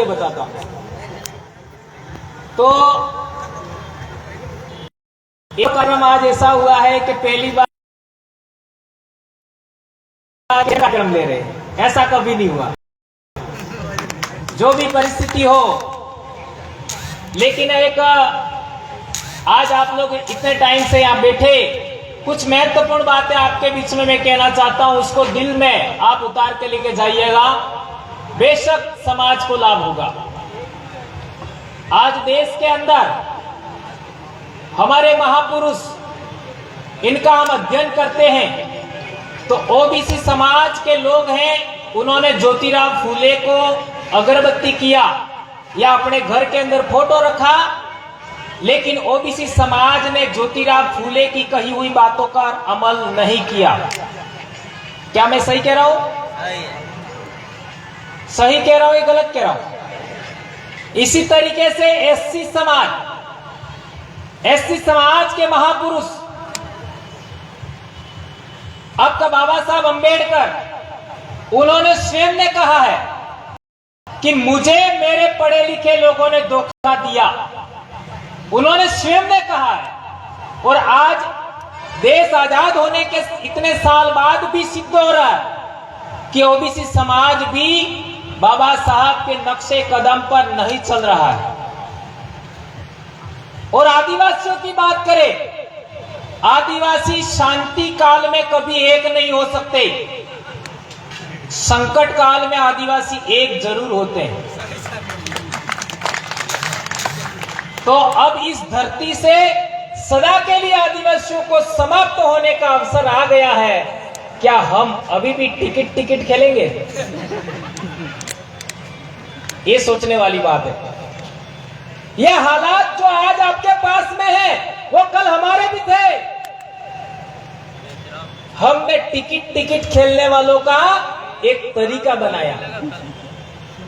चलिए बताता हूं। तो एक कार्यक्रम आज ऐसा हुआ है कि पहली बार कार्यक्रम ले रहे हैं, ऐसा कभी नहीं हुआ। जो भी परिस्थिति हो, लेकिन एक आज आप लोग इतने टाइम से यहां बैठे, कुछ महत्वपूर्ण बातें आपके बीच में मैं कहना चाहता हूं, उसको दिल में आप उतार के लेके जाइएगा, बेशक समाज को लाभ होगा। आज देश के अंदर हमारे महापुरुष, इनका हम अध्ययन करते हैं तो ओबीसी समाज के लोग हैं। उन्होंने ज्योतिराव फूले को अगरबत्ती किया या अपने घर के अंदर फोटो रखा, लेकिन ओबीसी समाज ने ज्योतिराव फूले की कही हुई बातों का अमल नहीं किया। क्या मैं सही कह रहा हूं? सही कह रहा हूं या गलत कह रहा हूं? इसी तरीके से एससी समाज के महापुरुष आपका बाबा साहब अंबेडकर, उन्होंने स्वयं ने कहा है कि मुझे मेरे पढ़े लिखे लोगों ने धोखा दिया। उन्होंने स्वयं ने कहा है, और आज देश आजाद होने के इतने साल बाद भी सिद्ध हो रहा है कि ओबीसी समाज भी बाबा साहब के नक्शे कदम पर नहीं चल रहा है। और आदिवासियों की बात करें, आदिवासी शांति काल में कभी एक नहीं हो सकते, संकट काल में आदिवासी एक जरूर होते हैं। तो अब इस धरती से सदा के लिए आदिवासियों को समाप्त होने का अवसर आ गया है। क्या हम अभी भी टिकट खेलेंगे? ये सोचने वाली बात है। ये हालात जो आज आपके पास में है, वो कल हमारे भी थे। हमने टिकट खेलने वालों का एक तरीका बनाया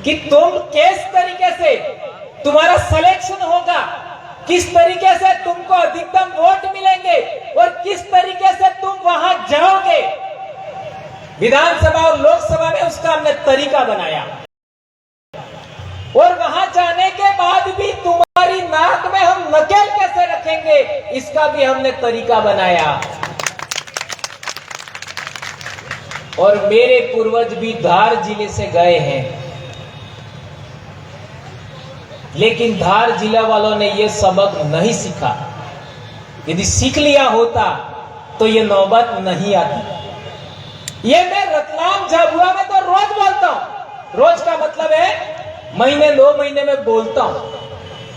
कि तुम किस तरीके से तुम्हारा सिलेक्शन होगा, किस तरीके से तुमको अधिकतम वोट मिलेंगे और किस तरीके से तुम वहां जाओगे विधानसभा और लोकसभा में, उसका हमने तरीका बनाया। और वहां जाने के बाद भी तुम्हारी नाक में हम नकेल कैसे रखेंगे, इसका भी हमने तरीका बनाया। और मेरे पूर्वज भी धार जिले से गए हैं, लेकिन धार जिला वालों ने यह सबक नहीं सीखा। यदि सीख लिया होता तो ये नौबत नहीं आती। ये मैं रतलाम झाबुआ में तो रोज बोलता हूं, रोज का मतलब है महीने 2 महीने में बोलता हूं।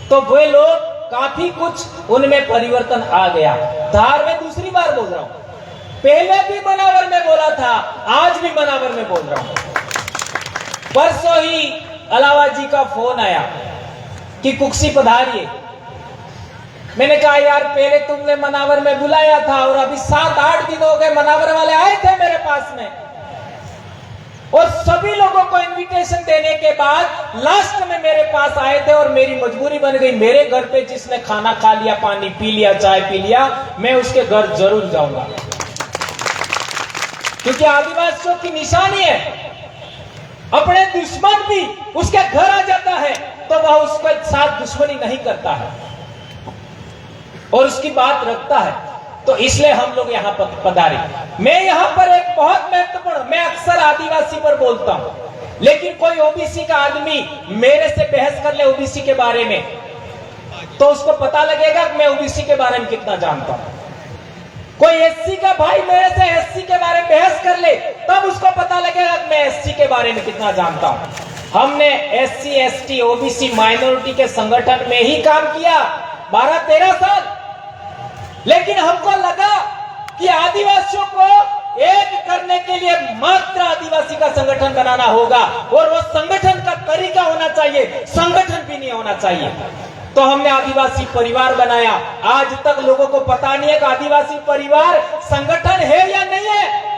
तो वे लोग काफी कुछ उनमें परिवर्तन आ गया। धार में दूसरी बार बोल रहा हूं, पहले भी मनावर में बोला था, आज भी मनावर में बोल रहा हूं। परसों ही अलावा जी का फोन आया कि कुक्सी पधारिए। मैंने कहा यार, पहले तुमने मनावर में बुलाया था और अभी 7-8 दिन हो गए, मनावर वाले आए थे मेरे पास में, और सभी लोगों को इनविटेशन देने के बाद लास्ट में मेरे पास आए थे और मेरी मजबूरी बन गई। मेरे घर पे जिसने खाना खा लिया, पानी पी लिया, चाय पी लिया, मैं उसके घर जरूर जाऊंगा, क्योंकि आदिवासियों की निशानी है। अपने दुश्मन भी उसके घर आ जाता है तो वह उसके साथ दुश्मनी नहीं करता है और उसकी बात रखता है। तो इसलिए हम लोग यहाँ पर पधारे। मैं यहाँ पर एक बहुत महत्वपूर्ण, मैं अक्सर आदिवासी पर बोलता हूँ, लेकिन कोई ओबीसी का आदमी मेरे से बहस कर ले ओबीसी के बारे में, तो उसको पता लगेगा कि मैं ओबीसी के बारे में कितना जानता हूँ। कोई एससी का भाई मेरे से एससी के बारे में बहस कर ले, तब उसको पता लगेगा कि मैं एससी के बारे में कितना जानता हूँ। हमने एससी, एसटी, ओबीसी, माइनॉरिटी के संगठन में ही काम किया 12-13 साल, लेकिन हमको लगा कि आदिवासियों को एक करने के लिए मात्र आदिवासी का संगठन बनाना होगा, और वो संगठन का तरीका होना चाहिए, संगठन भी नहीं होना चाहिए। तो हमने आदिवासी परिवार बनाया। आज तक लोगों को पता नहीं है कि आदिवासी परिवार संगठन है या नहीं है।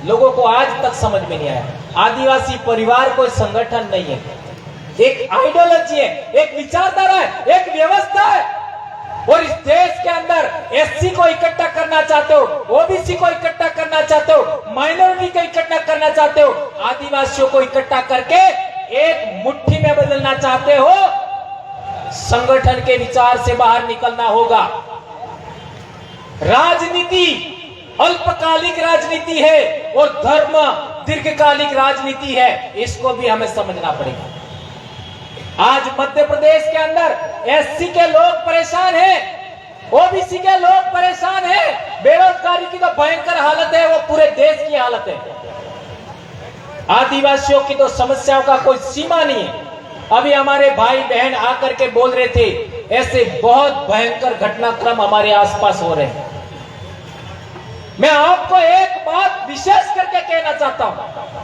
लोगों को आज तक समझ में नहीं आया, आदिवासी परिवार कोई संगठन नहीं है, एक आइडियोलॉजी है, एक विचारधारा है, एक व्यवस्था है। और इस देश के अंदर एससी को इकट्ठा करना चाहते हो, ओबीसी को इकट्ठा करना चाहते हो, माइनॉरिटी को इकट्ठा करना चाहते हो, आदिवासियों को इकट्ठा करके एक मुट्ठी में बदलना निकलना चाहते हो, संगठन के विचार से बाहर निकलना होगा। राजनीति अल्पकालिक राजनीति है और धर्म दीर्घकालिक राजनीति है, इसको भी हमें समझना पड़ेगा। आज मध्य प्रदेश के अंदर एससी के लोग परेशान हैं, ओबीसी के लोग परेशान हैं, बेरोजगारी की तो भयंकर हालत है, वो पूरे देश की हालत है। आदिवासियों की तो समस्याओं का कोई सीमा नहीं है। अभी हमारे भाई बहन आकर के बोल रहे थे, ऐसे बहुत भयंकर घटनाक्रम हमारे आसपास हो रहे हैं। मैं आपको एक बात विशेष करके कहना चाहता हूं,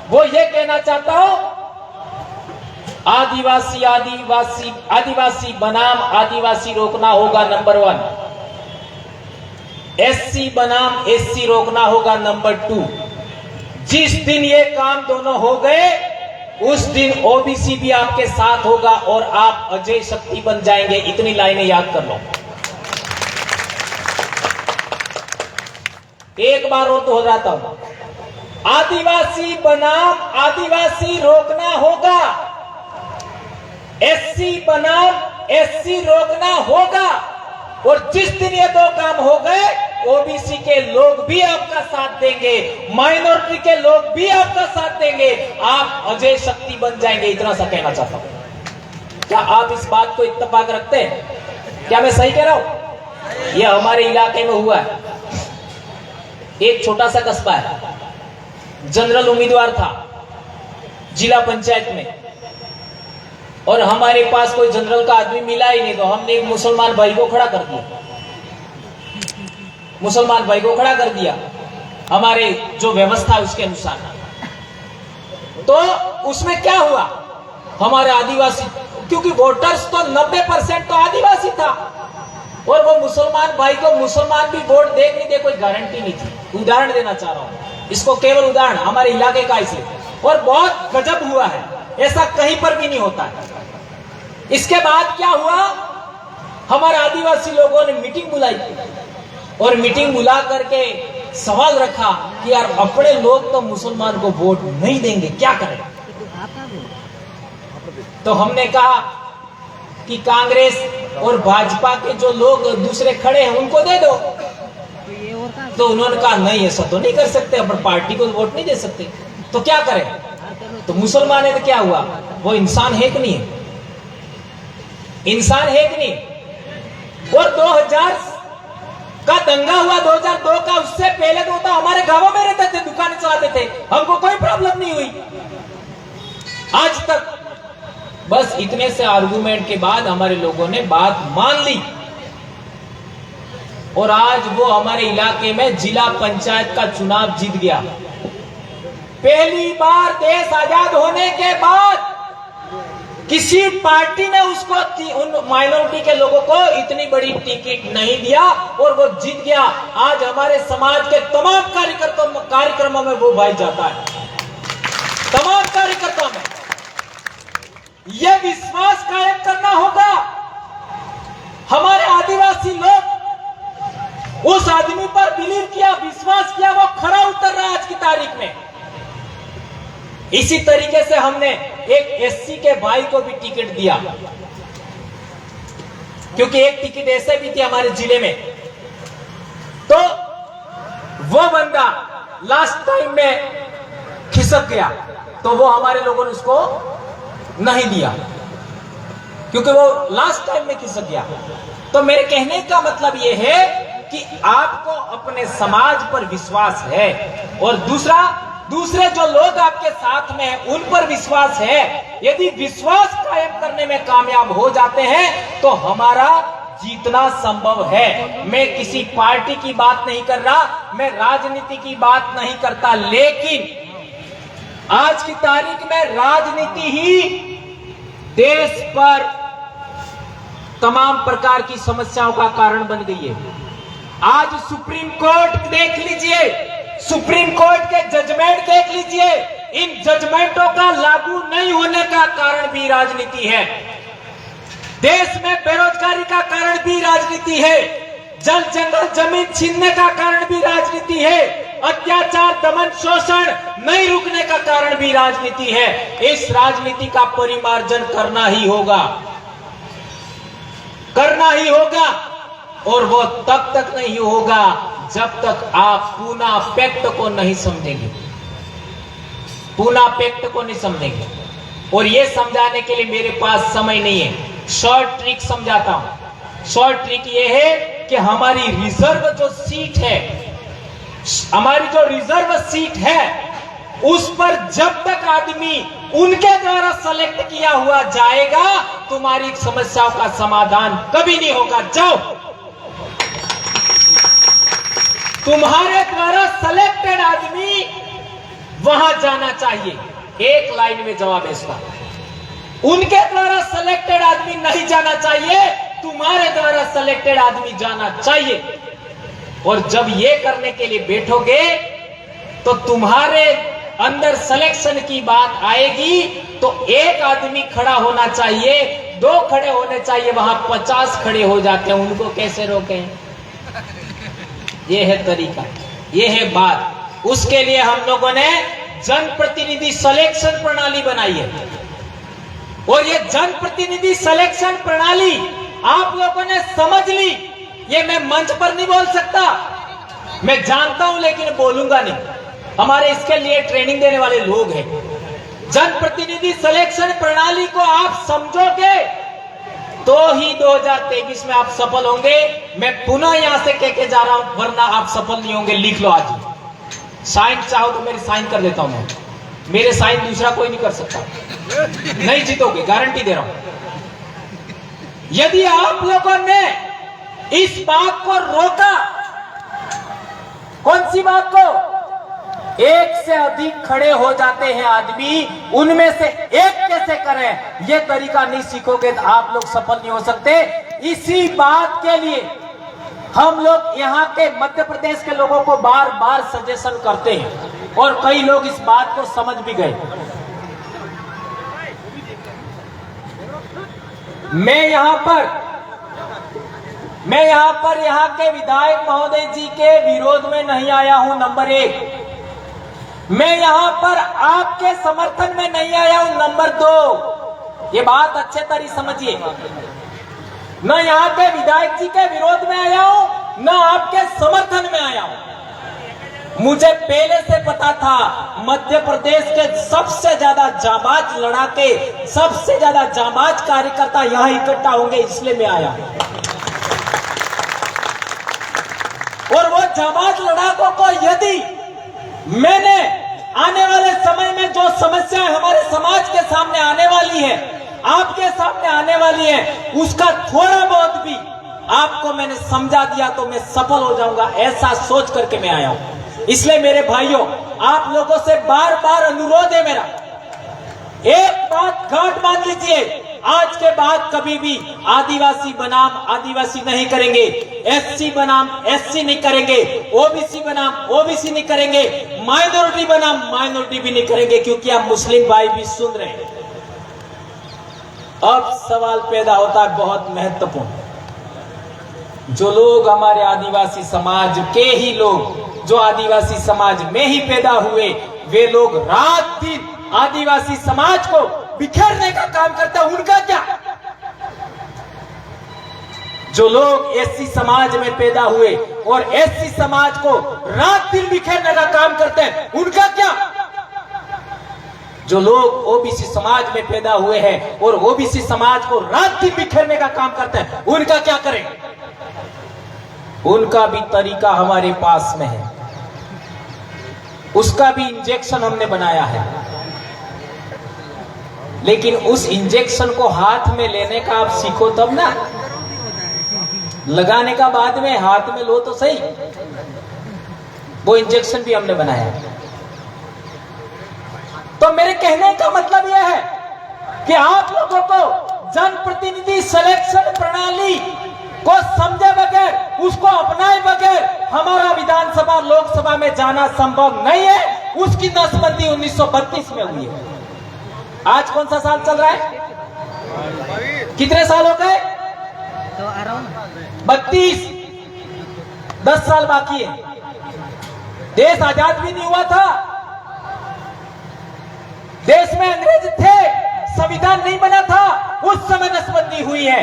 वो ये कहना चाहता हूं, आदिवासी आदिवासी आदिवासी बनाम आदिवासी रोकना होगा नंबर 1, एससी बनाम एससी रोकना होगा नंबर 2। जिस दिन ये काम दोनों हो गए, उस दिन ओबीसी भी आपके साथ होगा और आप अजय शक्ति बन जाएंगे। इतनी लाइनें याद कर लो। एक बार और दोहराता हूं, आदिवासी बनाम आदिवासी रोकना होगा, एससी बनाम एससी रोकना होगा। और जिस दिन ये दो काम हो गए, ओबीसी के लोग भी आपका साथ देंगे, माइनॉरिटी के लोग भी आपका साथ देंगे, आप अजय शक्ति बन जाएंगे। इतना सा कहना चाहता हूं। क्या आप इस बात को इत्तेफाक रखते हैं? क्या मैं सही कह रहा हूं? यह हमारे इलाके में हुआ है। एक छोटा सा कस्बा है, जनरल उम्मीदवार था जिला पंचायत में, और हमारे पास कोई जनरल का आदमी मिला ही नहीं, तो हमने एक मुसलमान भाई को खड़ा कर दिया। मुसलमान भाई को खड़ा कर दिया हमारे जो व्यवस्था है उसके अनुसार। तो उसमें क्या हुआ, हमारे आदिवासी, क्योंकि वोटर्स तो 90% तो आदिवासी था, और वो मुसलमान भाई को मुसलमान भी वोट दे नहीं दे कोई गारंटी नहीं थी। उदाहरण देना चाह रहा हूं, इसको केवल उदाहरण हमारे इलाके का इसलिए, और बहुत गजब हुआ है, ऐसा कहीं पर भी नहीं होता है। इसके बाद क्या हुआ, हमारे आदिवासी लोगों ने मीटिंग बुलाई, और मीटिंग बुला करके सवाल रखा कि यार अपने लोग तो मुसलमान को वोट नहीं देंगे, क्या करें। तो हमने कहा कि कांग्रेस और भाजपा के जो लोग दूसरे खड़े हैं उनको दे दो। तो उन्होंने कहा नहीं, ऐसा तो नहीं कर सकते, अपन पार्टी को वोट नहीं दे सकते, तो क्या करें। तो मुसलमान है तो क्या हुआ, वो इंसान है कि नहीं है, इंसान है कि नहीं। और 2000 का दंगा हुआ, 2002 का, उससे पहले तो हमारे गांवों में रहते थे, दुकानें चलाते थे, हमको कोई प्रॉब्लम नहीं हुई आज तक। बस इतने से आर्गुमेंट के बाद हमारे लोगों ने बात मान ली, और आज वो हमारे इलाके में जिला पंचायत का चुनाव जीत गया। पहली बार देश आजाद होने के बाद किसी पार्टी ने उसको, उन माइनॉरिटी के लोगों को इतनी बड़ी टिकट नहीं दिया, और वो जीत गया। आज हमारे समाज के तमाम कार्यक्रमों में वो भाई जाता है, तमाम कार्यकर्ताओं में। यह विश्वास कायम करना होगा। हमारे आदिवासी लोग उस आदमी पर बिलीव किया, विश्वास किया, वो खरा उतर रहा है आज की तारीख में। इसी तरीके से हमने एक एससी के भाई को भी टिकट दिया, क्योंकि एक टिकट ऐसे भी थी हमारे जिले में, तो वो बंदा लास्ट टाइम में खिसक गया, तो वो हमारे लोगों ने उसको नहीं दिया, क्योंकि वो लास्ट टाइम में खिसक गया। तो मेरे कहने का मतलब ये है कि आपको अपने समाज पर विश्वास है, और दूसरे जो लोग आपके साथ में हैं उन पर विश्वास है। यदि विश्वास कायम करने में कामयाब हो जाते हैं तो हमारा जीतना संभव है। मैं किसी पार्टी की बात नहीं कर रहा, मैं राजनीति की बात नहीं करता, लेकिन आज की तारीख में राजनीति ही देश पर तमाम प्रकार की समस्याओं का कारण बन गई है। आज सुप्रीम कोर्ट देख लीजिए, सुप्रीम कोर्ट के जजमेंट देख लीजिए, इन जजमेंटों का लागू नहीं होने का कारण भी राजनीति है। देश में बेरोजगारी का कारण भी राजनीति है, जल जंगल जमीन छीनने का कारण भी राजनीति है, अत्याचार, दमन, शोषण नहीं रुकने का कारण भी राजनीति है। इस राजनीति का परिमार्जन करना ही होगा, करना ही होगा। और वो तब तक नहीं होगा जब तक आप पूना पैक्ट को नहीं समझेंगे, पूना पैक्ट को नहीं समझेंगे। और ये समझाने के लिए मेरे पास समय नहीं है, शॉर्ट ट्रिक समझाता हूं। शॉर्ट ट्रिक ये है कि हमारी रिजर्व जो सीट है, हमारी जो रिजर्व सीट है, उस पर जब तक आदमी उनके द्वारा सेलेक्ट किया हुआ जाएगा, तुम्हारी समस्याओं का समाधान कभी नहीं होगा। जाओ, तुम्हारे द्वारा सेलेक्टेड आदमी वहां जाना चाहिए। एक लाइन में जवाब है इसका, उनके द्वारा सेलेक्टेड आदमी नहीं जाना चाहिए, तुम्हारे द्वारा सेलेक्टेड आदमी जाना चाहिए। और जब ये करने के लिए बैठोगे तो तुम्हारे अंदर सिलेक्शन की बात आएगी, तो एक आदमी खड़ा होना चाहिए, दो खड़े होने चाहिए, वहां 50 खड़े हो जाते हैं। उनको कैसे रोकें? ये है तरीका, ये है बात। उसके लिए हम लोगों ने जनप्रतिनिधि सिलेक्शन प्रणाली बनाई है। और ये जनप्रतिनिधि सिलेक्शन प्रणाली आप लोगों ने समझ ली। ये मैं मंच पर नहीं बोल सकता, मैं जानता हूं, लेकिन बोलूंगा नहीं। हमारे इसके लिए ट्रेनिंग देने वाले लोग हैं। जनप्रतिनिधि सिलेक्शन प्रणाली को आप समझोगे तो ही 2023 में आप सफल होंगे। मैं पुनः यहां से कह के जा रहा हूं, वरना आप सफल नहीं होंगे। लिख लो आज ही। साइन चाहो तो मेरी साइन कर देता हूं मैं, मेरे साइन दूसरा कोई नहीं कर सकता। नहीं जीतोगे, गारंटी दे रहा हूं। यदि आप लोगों ने इस बात को रोका, कौन सी बात को? एक से अधिक खड़े हो जाते हैं आदमी, उनमें से एक कैसे करें, यह तरीका नहीं सीखोगे तो आप लोग सफल नहीं हो सकते। इसी बात के लिए हम लोग यहाँ के मध्य प्रदेश के लोगों को बार बार सजेशन करते हैं, और कई लोग इस बात को समझ भी गए। मैं यहाँ पर यहाँ के विधायक महोदय जी के विरोध में नहीं आया हूं। नंबर 1, मैं यहाँ पर आपके समर्थन में नहीं आया हूं। नंबर 2, ये बात अच्छे तरह समझिए, न यहाँ के विधायक जी के विरोध में आया हूं, न आपके समर्थन में आया हूं। मुझे पहले से पता था मध्य प्रदेश के सबसे ज्यादा जाबाज लड़ाके, सबसे ज्यादा जाबाज कार्यकर्ता यहां इकट्ठा होंगे, इसलिए मैं आया। और वो जाबाज लड़ाकों को यदि मैंने आने वाले समय में जो समस्याएं हमारे समाज के सामने आने वाली है, आपके सामने आने वाली है, उसका थोड़ा बहुत भी आपको मैंने समझा दिया तो मैं सफल हो जाऊंगा, ऐसा सोच करके मैं आया हूं। इसलिए मेरे भाइयों, आप लोगों से बार बार अनुरोध है मेरा, एक बात गांठ बांध लीजिए, आज के बाद कभी भी आदिवासी बनाम आदिवासी नहीं करेंगे, एससी बनाम एससी नहीं करेंगे, ओबीसी बनाम ओबीसी नहीं करेंगे, माइनॉरिटी बनाम माइनॉरिटी भी नहीं करेंगे, क्योंकि आप मुस्लिम भाई भी सुन रहे हैं। अब सवाल पैदा होता है बहुत महत्वपूर्ण, जो लोग हमारे आदिवासी समाज के ही लोग, जो आदिवासी समाज में ही पैदा हुए, वे लोग रात दिन आदिवासी समाज को बिखेरने का काम करते हैं, उनका क्या? जो लोग एससी समाज में पैदा हुए और एससी समाज को रात दिन बिखेरने का काम करते हैं, उनका क्या? जो लोग ओबीसी समाज में पैदा हुए हैं और ओबीसी समाज को रात दिन बिखेरने का काम करते हैं, उनका क्या करें? उनका भी तरीका हमारे पास में है, उसका भी इंजेक्शन हमने बनाया है। लेकिन उस इंजेक्शन को हाथ में लेने का आप सीखो तब ना, लगाने का बाद में हाथ में लो तो सही। वो इंजेक्शन भी हमने बनाया है। तो मेरे कहने का मतलब यह है कि आप लोगों को जनप्रतिनिधि सिलेक्शन प्रणाली को समझे बगैर, उसको अपनाए बगैर हमारा विधानसभा लोकसभा में जाना संभव नहीं है। उसकी नसबंदी 1932 में हुई है। आज कौन सा साल चल रहा है? कितने साल हो गए? 32। 10 साल बाकी है। देश आजाद भी नहीं हुआ था, देश में अंग्रेज थे, संविधान नहीं बना था। उस समय नसबंदी हुई है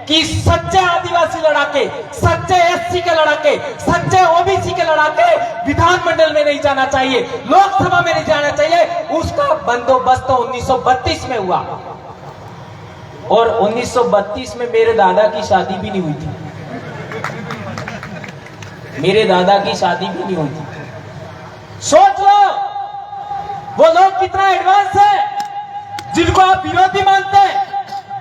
कि सच्चे आदिवासी लड़ाके, सच्चे एससी के लड़ाके, सच्चे ओबीसी के लड़ाके विधानमंडल में नहीं जाना चाहिए, लोकसभा में नहीं जाना चाहिए। उसका बंदोबस्त तो 1932 में हुआ, और 1932 में मेरे दादा की शादी भी नहीं हुई थी। मेरे दादा की शादी भी नहीं हुई थी। सोच लो वो लोग कितना एडवांस है जिनको आप विरोधी मानते हैं।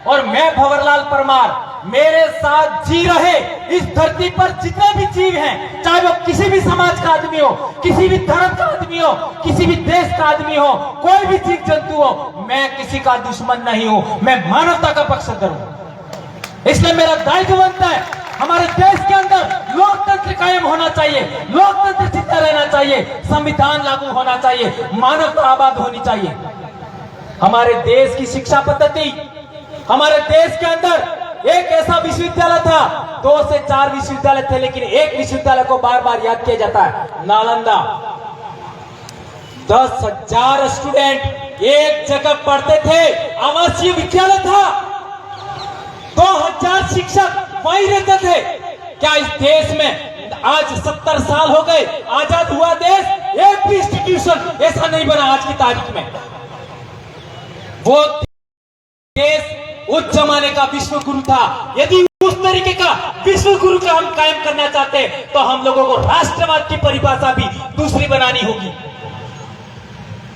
और मैं भंवरलाल परमार मेरे साथ जी रहे इस धरती पर जितने भी जीव हैं, चाहे वो किसी भी समाज का आदमी हो, किसी भी धर्म का आदमी हो, किसी भी देश का आदमी हो, कोई भी जीव जंतु हो, मैं किसी का दुश्मन नहीं हूं, मैं मानवता का पक्षधर हूं। इसलिए मेरा दायित्व बनता है हमारे देश के अंदर लोकतंत्र कायम होना चाहिए, लोकतंत्र जिंदा रहना चाहिए, संविधान लागू होना चाहिए, मानवता आबाद होनी चाहिए। हमारे देश की शिक्षा पद्धति, हमारे देश के अंदर एक ऐसा विश्वविद्यालय था, 2 से 4 विश्वविद्यालय थे, लेकिन एक विश्वविद्यालय को बार बार याद किया जाता है, नालंदा। 10,000 स्टूडेंट एक जगह पढ़ते थे, आवासीय विद्यालय था, 2000 शिक्षक वहीं रहते थे। क्या इस देश में आज 70 साल हो गए, आजाद हुआ देश, एक भी इंस्टीट्यूशन ऐसा नहीं बना आज की तारीख में। वो देश उस जमाने का विश्व गुरु था। यदि उस तरीके का विश्व गुरु का हम कायम करना चाहते तो हम लोगों को राष्ट्रवाद की परिभाषा भी दूसरी बनानी होगी।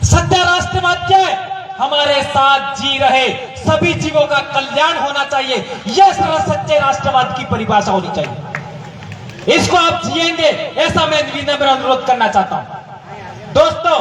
सच्चा राष्ट्रवाद क्या है? हमारे साथ जी रहे सभी जीवों का कल्याण होना चाहिए, यह सच्चे राष्ट्रवाद की परिभाषा होनी चाहिए। इसको आप जिएंगे, ऐसा मैं विनम्र अनुरोध करना चाहता हूं। दोस्तों,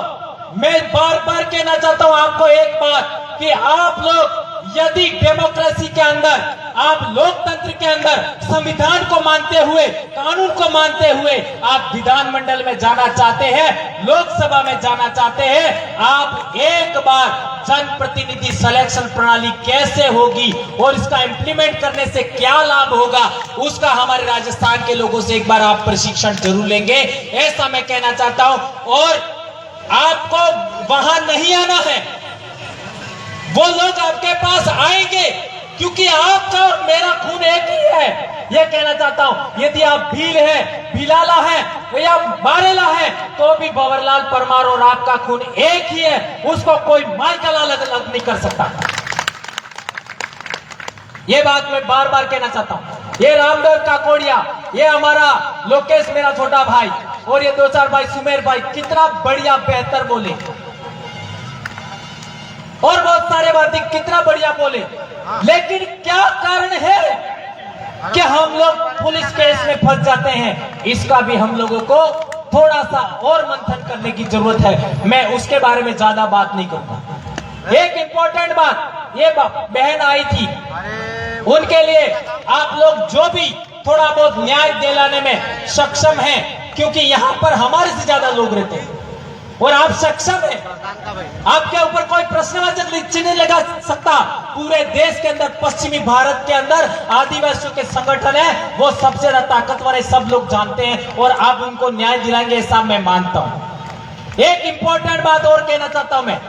मैं बार बार कहना चाहता हूं आपको एक बात कि आप लोग यदि डेमोक्रेसी के अंदर, आप लोकतंत्र के अंदर संविधान को मानते हुए, कानून को मानते हुए आप विधानमंडल में जाना चाहते हैं, लोकसभा में जाना चाहते हैं, आप एक बार जनप्रतिनिधि सिलेक्शन प्रणाली कैसे होगी और इसका इंप्लीमेंट करने से क्या लाभ होगा, उसका हमारे राजस्थान के लोगों से एक बार आप प्रशिक्षण जरूर लेंगे, ऐसा मैं कहना चाहता हूं। और आपको वहां नहीं आना है, वो लोग आपके पास आएंगे, क्योंकि आपका और मेरा खून एक ही है। यह कहना चाहता हूं, यदि आप भील है, भिलाला है या बारेला है, तो भी भंवरलाल परमार और आपका खून एक ही है, उसको कोई माइकल अलग अलग नहीं कर सकता। यह बात मैं बार बार कहना चाहता हूं। ये रामदेव काकोड़िया, ये हमारा लोकेश मेरा छोटा भाई, और ये 2-4 भाई, सुमेर भाई, कितना बढ़िया बेहतर बोले, और बहुत सारे बातें कितना बढ़िया बोले, लेकिन क्या कारण है कि हम लोग पुलिस केस में फंस जाते हैं? इसका भी हम लोगों को थोड़ा सा और मंथन करने की जरूरत है। मैं उसके बारे में ज्यादा बात नहीं करूंगा। एक इंपॉर्टेंट बात, ये बहन आई थी, उनके लिए आप लोग जो भी थोड़ा बहुत न्याय दिलाने में सक्षम हैं, क्योंकि यहां पर हमारे से ज्यादा लोग रहते हैं और आप सक्षम हैं, आपके ऊपर कोई प्रश्नवाचक चिन्ह लगा सकता। पूरे देश के अंदर, पश्चिमी भारत के अंदर आदिवासियों के संगठन है, वो सबसे ज्यादा ताकतवर है, सब लोग जानते हैं, और आप उनको न्याय दिलाएंगे ऐसा मैं मानता हूं। एक इंपॉर्टेंट बात और कहना चाहता हूं मैं,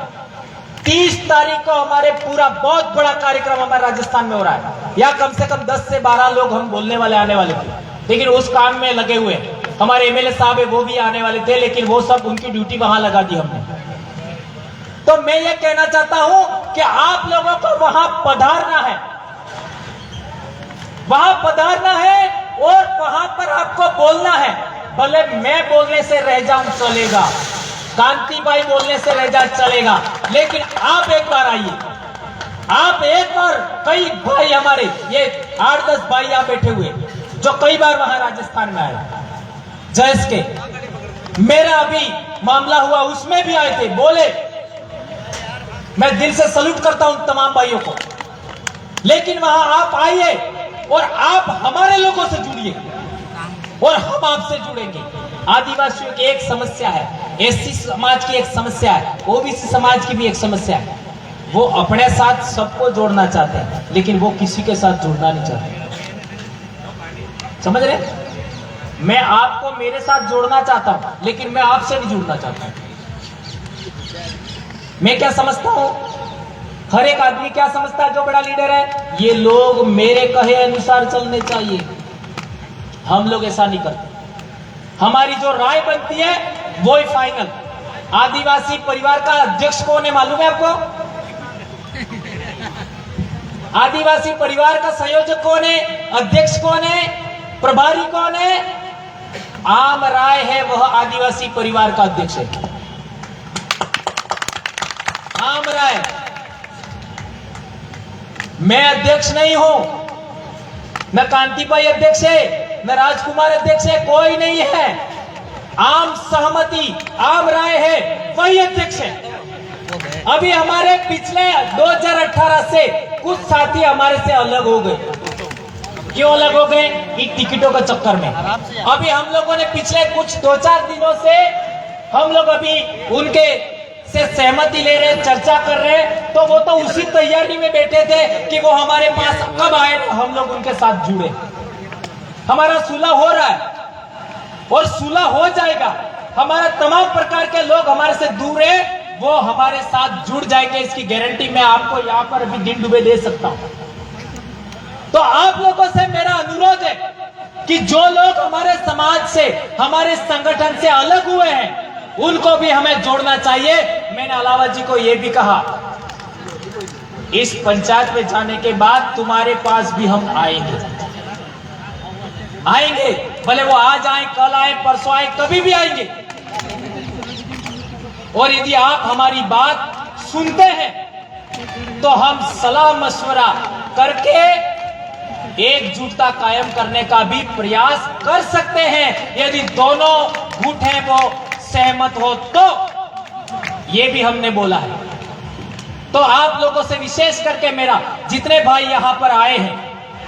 30 तारीख को हमारे पूरा बहुत बड़ा कार्यक्रम हमारे राजस्थान में हो रहा है। या कम से कम 10 से 12 लोग हम बोलने वाले आने वाले थे, लेकिन उस काम में लगे हुए हमारे एमएलए साहब है, वो भी आने वाले थे, लेकिन वो सब उनकी ड्यूटी वहां लगा दी हमने। तो मैं ये कहना चाहता हूं कि आप लोगों को वहां पधारना है, वहां पधारना है, और वहां पर आपको बोलना है। भले मैं बोलने से रह जाऊं चलेगा, कांतिबाई बोलने से रह जाए चलेगा, लेकिन आप एक बार आइए, आप एक बार, कई भाई हमारे ये 8-10 भाई यहां बैठे हुए जो कई बार वहां राजस्थान में आए, जैस के मेरा अभी मामला हुआ उसमें भी आए थे, बोले। मैं दिल से सल्यूट करता हूं तमाम भाइयों को, लेकिन वहां आप आइए और आप हमारे लोगों से जुड़िए और हम आपसे जुड़ेंगे। आदिवासियों की एक समस्या है, एससी समाज की एक समस्या है, ओबीसी समाज की भी एक समस्या है। वो अपने साथ सबको जोड़ना चाहते हैं, लेकिन वो किसी के साथ जुड़ना नहीं चाहते। समझ रहे? मैं आपको मेरे साथ जोड़ना चाहता हूं, लेकिन मैं आपसे नहीं जुड़ना चाहता। मैं क्या समझता हूं, हर एक आदमी क्या समझता है जो बड़ा लीडर है, ये लोग मेरे कहे अनुसार चलने चाहिए। हम लोग ऐसा नहीं करते। हमारी जो राय बनती है वो ही फाइनल। आदिवासी परिवार का अध्यक्ष कौन है मालूम है आपको? आदिवासी परिवार का संयोजक कौन है, अध्यक्ष कौन है, प्रभारी कौन है? आम राय है वह आदिवासी परिवार का अध्यक्ष है। आम राय। मैं अध्यक्ष नहीं हूं, न कांति भाई अध्यक्ष है, न राजकुमार अध्यक्ष है, कोई नहीं है। आम सहमति, आम राय है, वही अध्यक्ष है। अभी हमारे पिछले 2018 से कुछ साथी हमारे से अलग हो गए। क्यों अलग हो गए? इन टिकटों के चक्कर में। अभी हम लोगों ने पिछले कुछ 2-4 दिनों से हम लोग अभी उनके से सहमति ले रहे, चर्चा कर रहे, तो वो तो उसी तैयारी में बैठे थे कि वो हमारे पास कब आए, हम लोग उनके साथ जुड़े। हमारा सुलह हो रहा है और सुलह हो जाएगा। हमारा तमाम प्रकार के लोग हमारे से दूर है, वो हमारे साथ जुड़ जाएंगे, इसकी गारंटी मैं आपको यहाँ पर अभी दिन डूबे दे सकता हूं। तो आप लोगों से मेरा अनुरोध है कि जो लोग हमारे समाज से, हमारे संगठन से अलग हुए हैं, उनको भी हमें जोड़ना चाहिए। मैंने अलावा जी को यह भी कहा, इस पंचायत में जाने के बाद तुम्हारे पास भी हम आएंगे, भले वो आज आए, कल आए, परसों आए, कभी भी आएंगे। और यदि आप हमारी बात सुनते हैं तो हम सलाह मशवरा करके एकजुटता कायम करने का भी प्रयास कर सकते हैं। यदि दोनों गुट हैं वो सहमत हो तो, ये भी हमने बोला है। तो आप लोगों से विशेष करके मेरा, जितने भाई यहां पर आए हैं,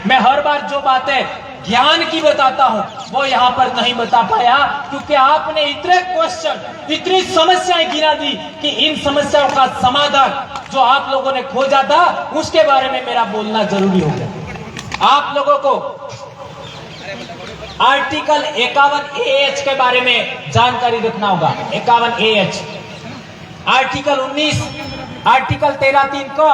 मैं हर बार जो बातें ज्ञान की बताता हूं वो यहां पर नहीं बता पाया, क्योंकि आपने इतने क्वेश्चन, इतनी समस्याएं गिना दी कि इन समस्याओं का समाधान जो आप लोगों ने खोजा था उसके बारे में मेरा बोलना जरूरी हो गया। आप लोगों को आर्टिकल 51AH के बारे में जानकारी रखना होगा। 51AH, आर्टिकल 19, आर्टिकल 13(3) को,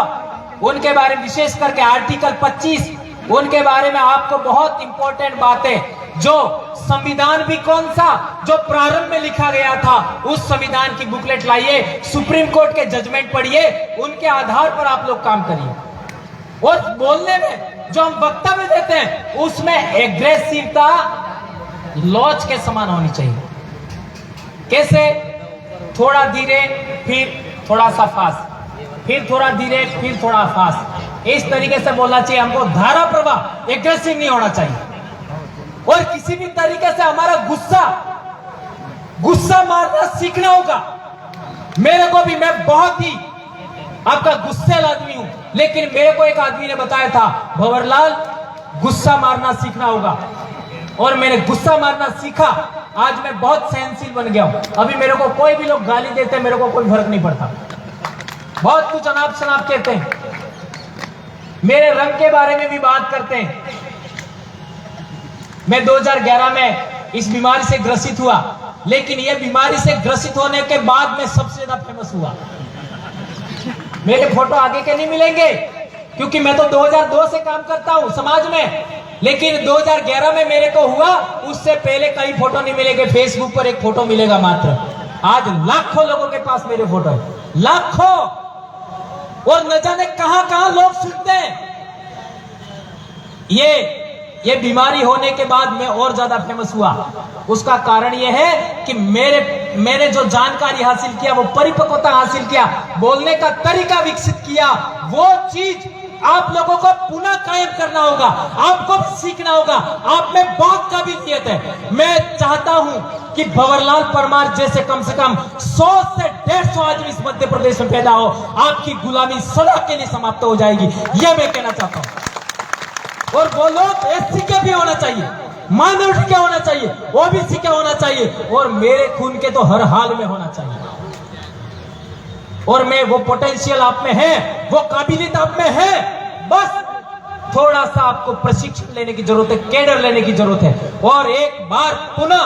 उनके बारे में विशेष करके आर्टिकल 25, उनके बारे में आपको बहुत इंपॉर्टेंट बातें, जो संविधान भी कौन सा, जो प्रारंभ में लिखा गया था, उस संविधान की बुकलेट लाइए, सुप्रीम कोर्ट के जजमेंट पढ़िए, उनके आधार पर आप लोग काम करिए। और बोलने में जो हम वक्तव्य देते हैं उसमें एग्रेसिवता लॉज के समान होनी चाहिए। कैसे? थोड़ा धीरे, फिर थोड़ा सा फास्ट, फिर थोड़ा धीरे, फिर थोड़ा फास्ट, इस तरीके से बोलना चाहिए हमको। धारा प्रवाह, एग्रेसिव नहीं होना चाहिए। और किसी भी तरीके से हमारा गुस्सा मारना सीखना होगा। मेरे को भी, मैं बहुत ही आपका गुस्सेल आदमी हूं, लेकिन मेरे को एक आदमी ने बताया था, भंवरलाल गुस्सा मारना सीखना होगा। और मैंने गुस्सा मारना सीखा, आज मैं बहुत सहनशील बन गया हूं। अभी मेरे को कोई भी लोग गाली देते हैं, मेरे को कोई फर्क नहीं पड़ता। बहुत कुछ अनाप शनाप कहते हैं, मेरे रंग के बारे में भी बात करते हैं। मैं 2011 में इस बीमारी से ग्रसित हुआ, लेकिन यह बीमारी से ग्रसित होने के बाद मैं सबसे ज्यादा फेमस हुआ। मेरे फोटो आगे के नहीं मिलेंगे, क्योंकि मैं तो 2002 से काम करता हूं समाज में, लेकिन 2011 में मेरे को हुआ, उससे पहले कई फोटो नहीं मिलेंगे। फेसबुक पर एक फोटो मिलेगा मात्र। आज लाखों लोगों के पास मेरे फोटो है, लाखों, और न जाने कहां कहां लोग सुनते हैं। ये बीमारी होने के बाद मैं और ज्यादा फेमस हुआ। उसका कारण यह है कि मैंने जो जानकारी हासिल किया, वो परिपक्वता हासिल किया, बोलने का तरीका विकसित किया, वो चीज आप लोगों को पुनः कायम करना होगा, आपको सीखना होगा। आप में बहुत काबिलियत है। मैं चाहता हूं कि भंवरलाल परमार जैसे कम से कम 100 से 150 आदमी इस मध्य प्रदेश में पैदा हो, आपकी गुलामी सदा के लिए समाप्त हो जाएगी, यह मैं कहना चाहता हूं। और वो लोग एससी के भी होना चाहिए, माइनॉरिटी के होना चाहिए, ओबीसी के होना चाहिए, और मेरे खून के तो हर हाल में होना चाहिए। और मैं, वो पोटेंशियल आप में है, वो काबिलियत आप में है, बस थोड़ा सा आपको प्रशिक्षण लेने की जरूरत है, कैडर लेने की जरूरत है। और एक बार पुनः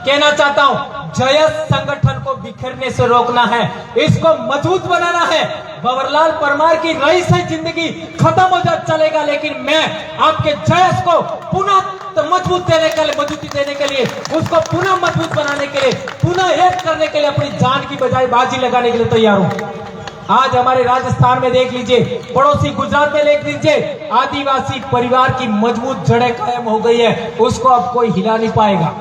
कहना चाहता हूं, जयस संगठन को बिखरने से रोकना है, इसको मजबूत बनाना है। भंवरलाल परमार की रईस है जिंदगी, खत्म हो जा चलेगा, लेकिन मैं आपके जयस को पुनः मजबूती देने के लिए, उसको पुनः मजबूत बनाने के लिए, पुनः एक करने के लिए अपनी जान की बजाय बाजी लगाने के लिए तैयार हूं। आज हमारे राजस्थान में देख लीजिए, पड़ोसी गुजरात में देख लीजिए, आदिवासी परिवार की मजबूत जड़ें कायम हो गई है, उसको अब कोई हिला नहीं पाएगा।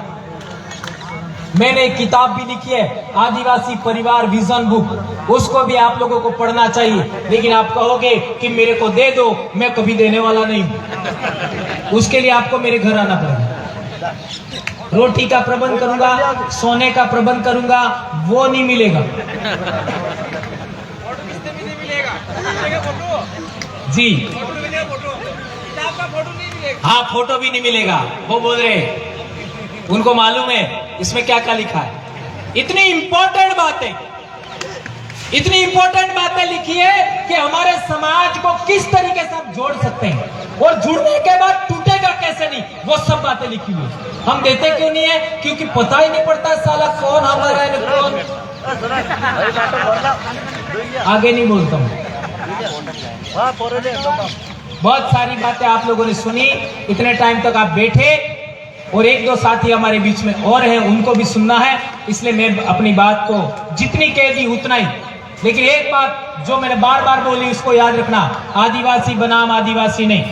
मैंने एक किताब भी लिखी है, आदिवासी परिवार विजन बुक, उसको भी आप लोगों को पढ़ना चाहिए। लेकिन आप कहोगे कि मेरे को दे दो, मैं कभी देने वाला नहीं हूं। उसके लिए आपको मेरे घर आना पड़ेगा, रोटी का प्रबंध करूंगा, सोने का प्रबंध करूंगा, वो नहीं मिलेगा जी। हाँ, फोटो भी नहीं मिलेगा। वो बोल रहे, उनको मालूम है इसमें क्या क्या लिखा है। इतनी इंपॉर्टेंट बातें लिखी है कि हमारे समाज को किस तरीके से हम जोड़ सकते हैं, और जुड़ने के बाद टूटेगा कैसे नहीं, वो सब बातें लिखी हुई। हम देते क्यों नहीं है? क्योंकि पता ही नहीं पड़ता साला कौन हमारा है कौन। आगे नहीं बोलता हूं। बहुत सारी बातें आप लोगों ने सुनी, इतने टाइम तक आप बैठे, और एक दो साथी हमारे बीच में और हैं, उनको भी सुनना है, इसलिए मैं अपनी बात को जितनी कह दी उतना ही। लेकिन एक बात जो मैंने बार बार बोली उसको याद रखना, आदिवासी बनाम आदिवासी नहीं,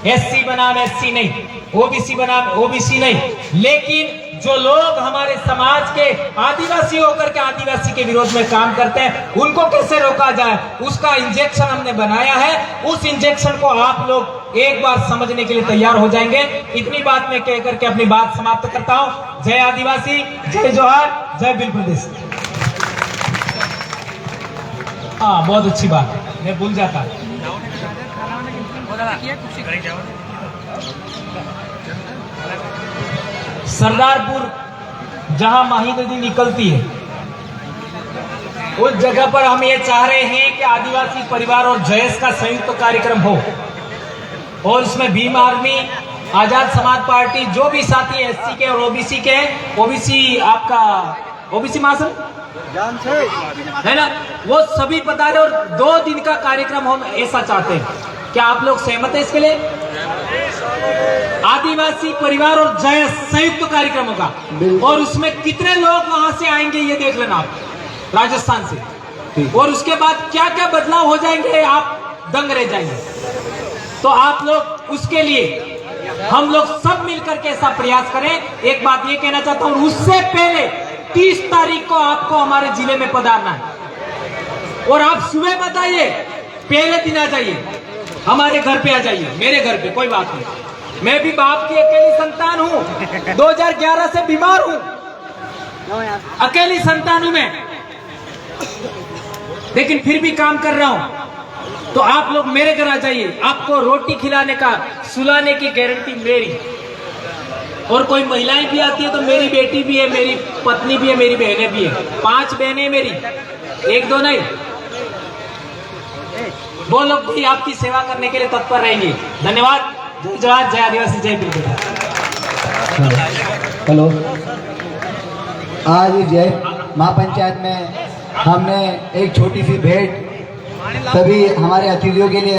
एससी बनाम एससी नहीं, ओबीसी बनाम ओबीसी नहीं। लेकिन जो लोग हमारे समाज के आदिवासी होकर के आदिवासी के विरोध में काम करते हैं, उनको कैसे रोका जाए, उसका इंजेक्शन हमने बनाया है। उस इंजेक्शन को आप लोग एक बार समझने के लिए तैयार हो जाएंगे। इतनी बात मैं कह करके अपनी बात समाप्त करता हूं। जय आदिवासी, जय जोहार, जय बिल प्रदेश। हाँ, बहुत अच्छी बात है, मैं भूल जाता। सरदारपुर जहां माही नदी निकलती है, उस जगह पर हम ये चाह रहे हैं कि आदिवासी परिवार और जयस का संयुक्त कार्यक्रम हो, और इसमें भीम आर्मी, आजाद समाज पार्टी, जो भी साथी एससी के और ओबीसी के, ओबीसी आपका ओबीसी महासंघ है ना, वो सभी पधारे, और 2 दिन का कार्यक्रम हम ऐसा चाहते हैं। क्या आप लोग सहमत हैं इसके लिए? आदिवासी परिवार और जयस संयुक्त कार्यक्रम होगा, और उसमें कितने लोग वहां से आएंगे ये देख लेना आप, राजस्थान से, और उसके बाद क्या क्या बदलाव हो जाएंगे, आप दंग रह जाएंगे। तो आप लोग उसके लिए हम लोग सब मिलकर के ऐसा प्रयास करें। एक बात ये कहना चाहता हूं, उससे पहले 30 तारीख को आपको हमारे जिले में पधारना है, और आप सुबह बताइए, पहले दिन आ जाइए, हमारे घर पे आ जाइए, मेरे घर पे, कोई बात नहीं। मैं भी बाप की अकेली संतान हूं, 2011 से बीमार हूं, अकेली संतान हूं मैं, लेकिन फिर भी काम कर रहा हूं। तो आप लोग मेरे घर आ जाइए, आपको रोटी खिलाने का, सुलाने की गारंटी मेरी। और कोई महिलाएं भी आती है तो मेरी बेटी भी है, मेरी पत्नी भी है, मेरी बहनें भी है, 5 बहनें मेरी, 1-2 नहीं। वो लोग भी आपकी सेवा करने के लिए तत्पर रहेंगे। धन्यवाद। जय जवान, जय आदिवासी, जय बिल। हेलो, आज जय महापंचायत में हमने एक छोटी सी भेंट सभी हमारे अतिथियों के लिए